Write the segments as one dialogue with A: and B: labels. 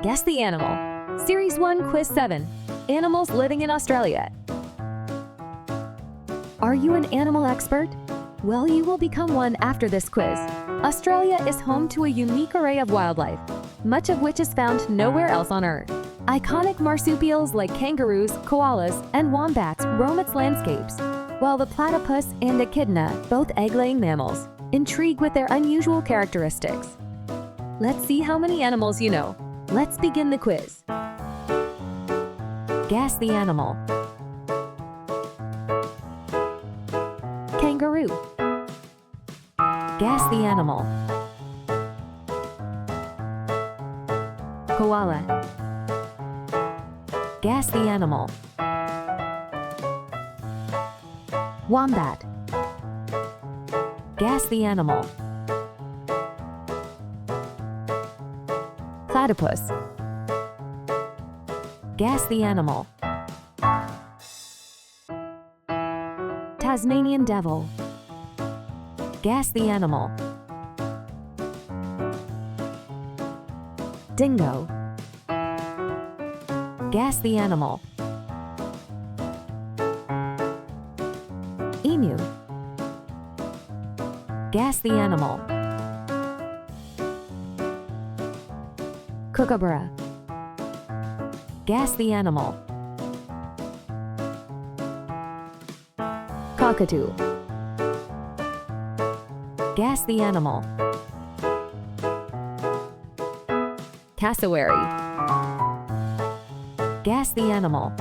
A: Guess the Animal. Series 1 Quiz 7. Animals living in Australia. Are you an animal expert? Well, you will become one after this quiz. Australia is home to a unique array of wildlife, much of which is found nowhere else on Earth. Iconic marsupials like kangaroos, koalas, and wombats roam its landscapes, while the platypus and echidna, both egg-laying mammals, intrigue with their unusual characteristics. Let's see how many animals you know. Let's begin the quiz. Guess the animal. Kangaroo. Guess the animal. Koala. Guess the animal. Wombat. Guess the animal. Platypus. Guess the animal. Tasmanian devil. Guess the animal. Dingo. Guess the animal. Emu. Guess the animal. Kookaburra. Guess the animal. Cockatoo. Guess the animal. Cassowary. Guess the animal.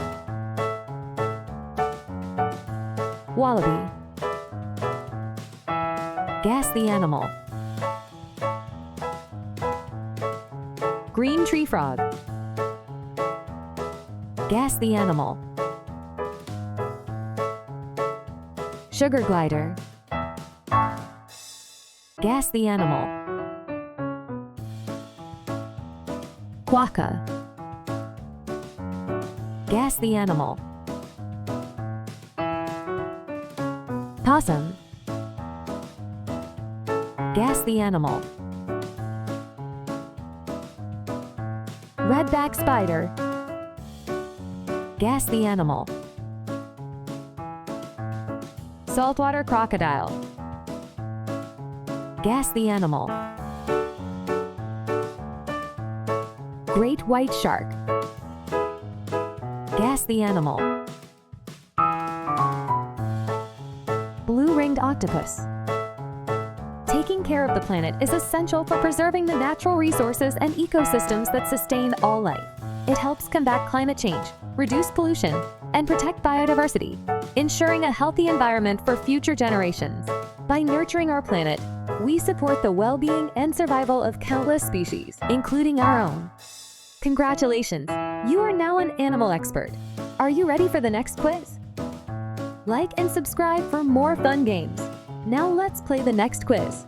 A: Wallaby. Guess the animal. Green tree frog. Guess the animal. Sugar glider. Guess the animal. Quokka. Guess the animal. Possum. Guess the animal. Redback spider. Guess the animal. Saltwater crocodile. Guess the animal. Great white shark. Guess the animal. Blue-ringed octopus. Taking care of the planet is essential for preserving the natural resources and ecosystems that sustain all life. It helps combat climate change, reduce pollution, and protect biodiversity, ensuring a healthy environment for future generations. By nurturing our planet, we support the well-being and survival of countless species, including our own. Congratulations! You are now an animal expert. Are you ready for the next quiz? Like and subscribe for more fun games. Now let's play the next quiz.